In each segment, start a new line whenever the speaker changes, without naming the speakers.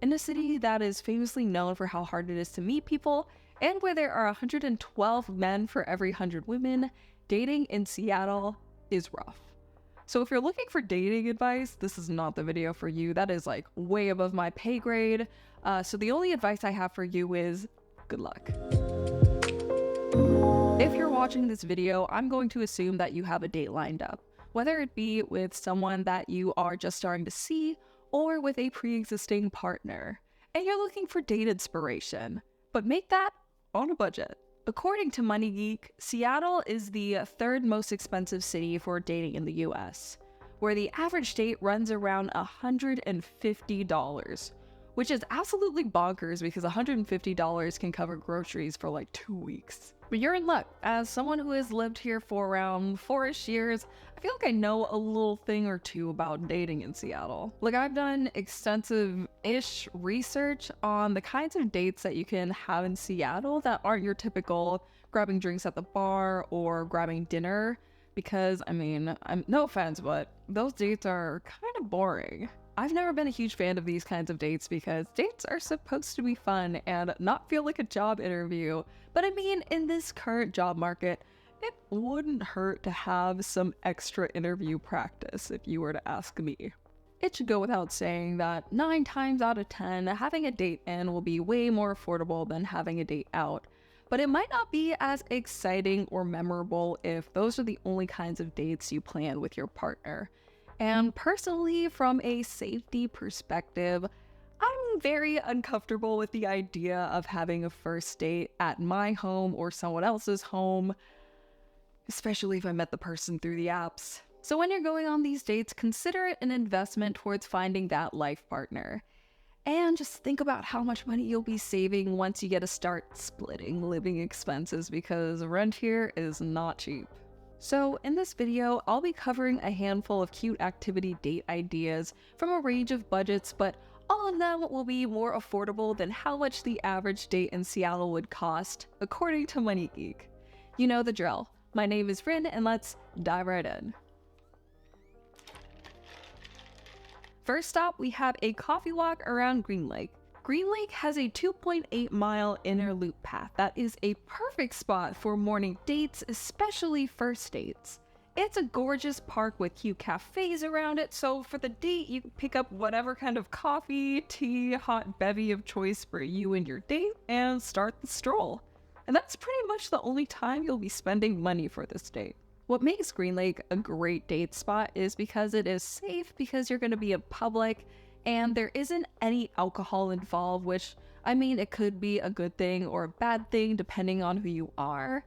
In a city that is famously known for how hard it is to meet people, and where there are 112 men for every 100 women, dating in Seattle is rough. So if you're looking for dating advice, this is not the video for you. That is like way above my pay grade. So the only advice I have for you is good luck. If you're watching this video, I'm going to assume that you have a date lined up, whether it be with someone that you are just starting to see or with a pre-existing partner, and you're looking for date inspiration, but make that on a budget. According to Money Geek, Seattle is the third most expensive city for dating in the US, where the average date runs around $150, which is absolutely bonkers because $150 can cover groceries for like 2 weeks. But you're in luck. As someone who has lived here for around 4-ish years, I feel like I know a little thing or two about dating in Seattle. Like, I've done extensive-ish research on the kinds of dates that you can have in Seattle that aren't your typical grabbing drinks at the bar or grabbing dinner, because, I mean, no offense, but those dates are kind of boring. I've never been a huge fan of these kinds of dates because dates are supposed to be fun and not feel like a job interview. But I mean, in this current job market, it wouldn't hurt to have some extra interview practice if you were to ask me. It should go without saying that 9 times out of 10, having a date in will be way more affordable than having a date out. But it might not be as exciting or memorable if those are the only kinds of dates you plan with your partner. And personally, from a safety perspective, I'm very uncomfortable with the idea of having a first date at my home or someone else's home, especially if I met the person through the apps. So when you're going on these dates, consider it an investment towards finding that life partner. And just think about how much money you'll be saving once you get to start splitting living expenses, because rent here is not cheap. So in this video, I'll be covering a handful of cute activity date ideas from a range of budgets, but all of them will be more affordable than how much the average date in Seattle would cost, according to Money Geek. You know the drill. My name is Rin, and let's dive right in. First stop, we have a coffee walk around Green Lake. Green Lake has a 2.8-mile inner loop path that is a perfect spot for morning dates, especially first dates. It's a gorgeous park with cute cafes around it, so for the date, you can pick up whatever kind of coffee, tea, hot bevy of choice for you and your date, and start the stroll. And that's pretty much the only time you'll be spending money for this date. What makes Green Lake a great date spot is because it is safe, because you're going to be in public, and there isn't any alcohol involved, which, I mean, it could be a good thing or a bad thing depending on who you are.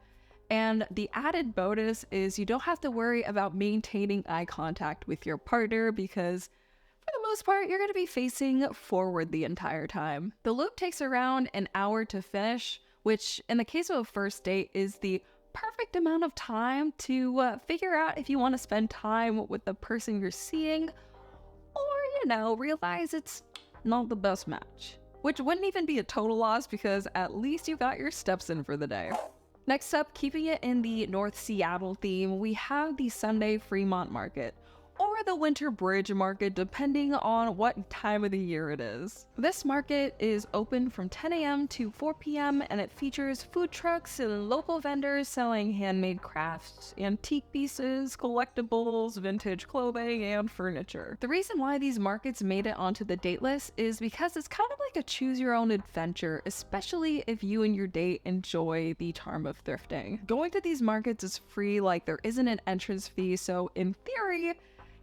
And the added bonus is you don't have to worry about maintaining eye contact with your partner because, for the most part, you're going to be facing forward the entire time. The loop takes around an hour to finish, which, in the case of a first date, is the perfect amount of time to figure out if you want to spend time with the person you're seeing, or, realize it's not the best match. Which wouldn't even be a total loss because at least you got your steps in for the day. Next up, keeping it in the North Seattle theme, we have the Sunday Fremont Market, or the Winter Bridge Market, depending on what time of the year it is. This market is open from 10 a.m. to 4 p.m. and it features food trucks and local vendors selling handmade crafts, antique pieces, collectibles, vintage clothing, and furniture. The reason why these markets made it onto the date list is because it's kind of like a choose-your-own adventure, especially if you and your date enjoy the charm of thrifting. Going to these markets is free, like there isn't an entrance fee, so in theory,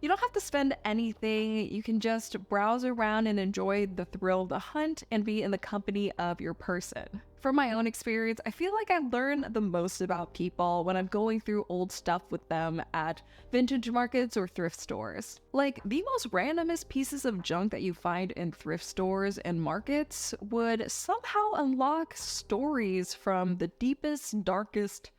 you don't have to spend anything. You can just browse around and enjoy the thrill of the hunt and be in the company of your person. From my own experience, I feel like I learn the most about people when I'm going through old stuff with them at vintage markets or thrift stores. Like, the most randomest pieces of junk that you find in thrift stores and markets would somehow unlock stories from the deepest, darkest,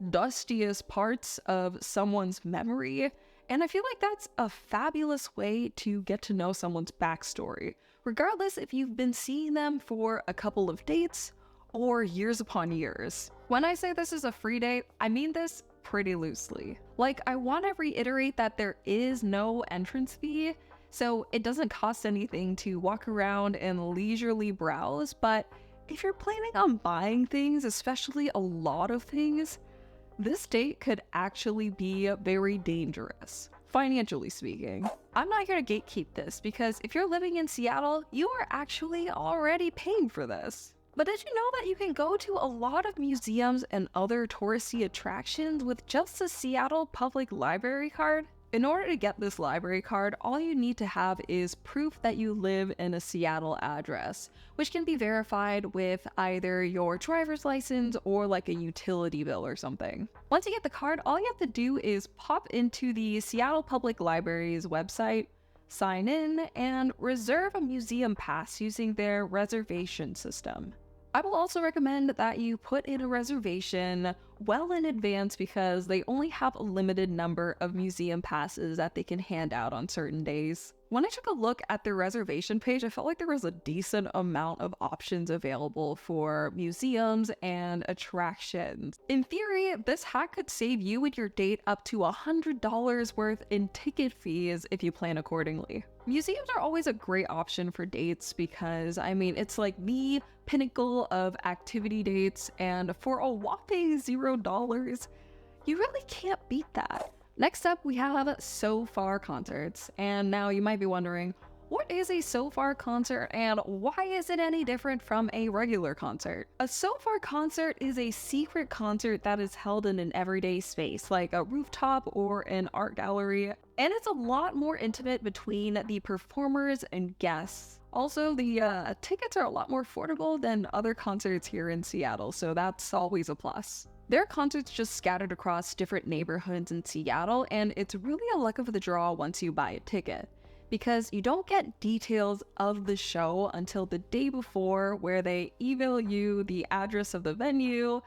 dustiest parts of someone's memory. And I feel like that's a fabulous way to get to know someone's backstory, regardless if you've been seeing them for a couple of dates or years upon years. When I say this is a free date, I mean this pretty loosely. Like, I want to reiterate that there is no entrance fee. so it doesn't cost anything to walk around and leisurely browse, but if you're planning on buying things, especially a lot of things, this date could actually be very dangerous, financially speaking. I'm not here to gatekeep this because if you're living in Seattle, you are actually already paying for this. But did you know that you can go to a lot of museums and other touristy attractions with just a Seattle Public Library card? In order to get this library card, all you need to have is proof that you live in a Seattle address, which can be verified with either your driver's license or like a utility bill or something. Once you get the card, all you have to do is pop into the Seattle Public Library's website, sign in, and reserve a museum pass using their reservation system. I will also recommend that you put in a reservation well in advance because they only have a limited number of museum passes that they can hand out on certain days. When I took a look at their reservation page, I felt like there was a decent amount of options available for museums and attractions. In theory, this hack could save you and your date up to $100 worth in ticket fees if you plan accordingly. Museums are always a great option for dates because, I mean, it's like the pinnacle of activity dates, and for a whopping $0, you really can't beat that. Next up, we have So Far concerts, and now you might be wondering, what is a So Far concert and why is it any different from a regular concert? A So Far concert is a secret concert that is held in an everyday space, like a rooftop or an art gallery, and it's a lot more intimate between the performers and guests. Also, the tickets are a lot more affordable than other concerts here in Seattle, so that's always a plus. There are concerts just scattered across different neighborhoods in Seattle, and it's really a luck of the draw once you buy a ticket, because you don't get details of the show until the day before, where they email you the address of the venue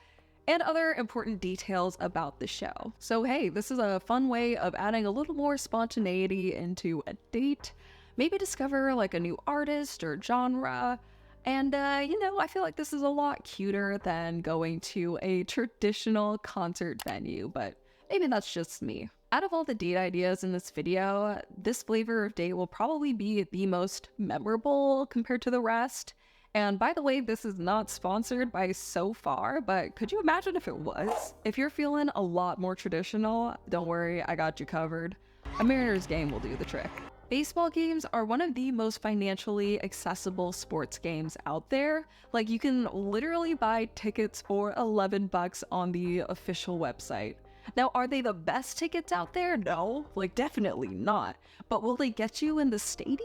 and other important details about the show. So hey, this is a fun way of adding a little more spontaneity into a date. Maybe discover like a new artist or genre. And, I feel like this is a lot cuter than going to a traditional concert venue, but maybe that's just me. Out of all the date ideas in this video, this flavor of date will probably be the most memorable compared to the rest. And by the way, this is not sponsored by So Far, but could you imagine if it was? If you're feeling a lot more traditional, don't worry, I got you covered. A Mariners game will do the trick. Baseball games are one of the most financially accessible sports games out there. Like, you can literally buy tickets for $11 on the official website. Now, are they the best tickets out there? No, like definitely not. But will they get you in the stadium?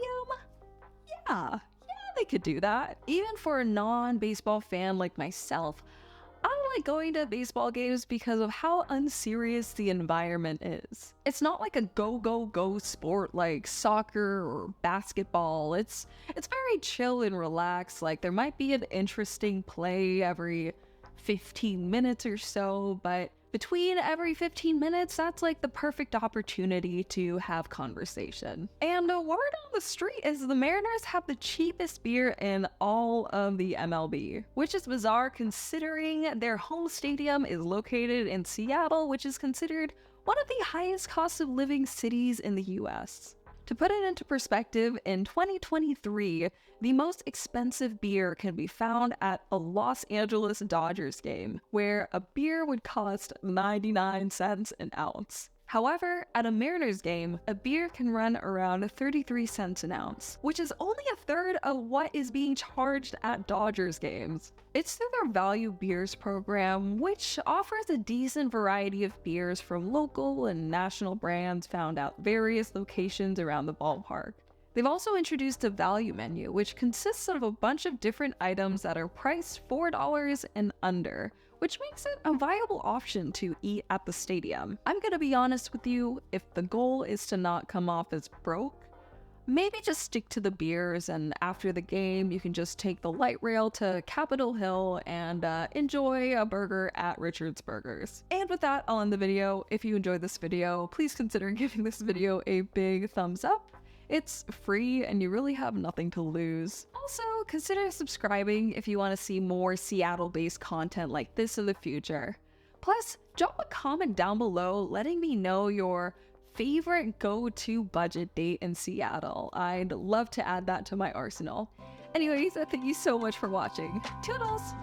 Yeah, they could do that. Even for a non-baseball fan like myself, I like going to baseball games because of how unserious the environment is. It's not like a go sport like soccer or basketball. It's very chill and relaxed. Like, there might be an interesting play every 15 minutes or so, but between every 15 minutes, that's like the perfect opportunity to have conversation. And the word on the street is the Mariners have the cheapest beer in all of the MLB, which is bizarre considering their home stadium is located in Seattle, which is considered one of the highest cost of living cities in the US. To put it into perspective, in 2023, the most expensive beer can be found at a Los Angeles Dodgers game, where a beer would cost 99 cents an ounce. However, at a Mariners game, a beer can run around 33 cents an ounce, which is only a third of what is being charged at Dodgers games. It's through their Value Beers program, which offers a decent variety of beers from local and national brands found at various locations around the ballpark. They've also introduced a value menu, which consists of a bunch of different items that are priced $4 and under, which makes it a viable option to eat at the stadium. I'm gonna be honest with you, if the goal is to not come off as broke, maybe just stick to the beers, and after the game, you can just take the light rail to Capitol Hill and enjoy a burger at Richard's Burgers. And with that, I'll end the video. If you enjoyed this video, please consider giving this video a big thumbs up. It's free and you really have nothing to lose. Also, consider subscribing if you want to see more Seattle-based content like this in the future. Plus, drop a comment down below letting me know your favorite go-to budget date in Seattle. I'd love to add that to my arsenal. Anyways, thank you so much for watching. Toodles!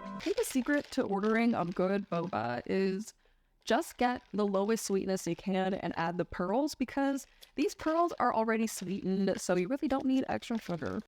I think the secret to ordering a good boba is just get the lowest sweetness you can and add the pearls, because these pearls are already sweetened, so you really don't need extra sugar.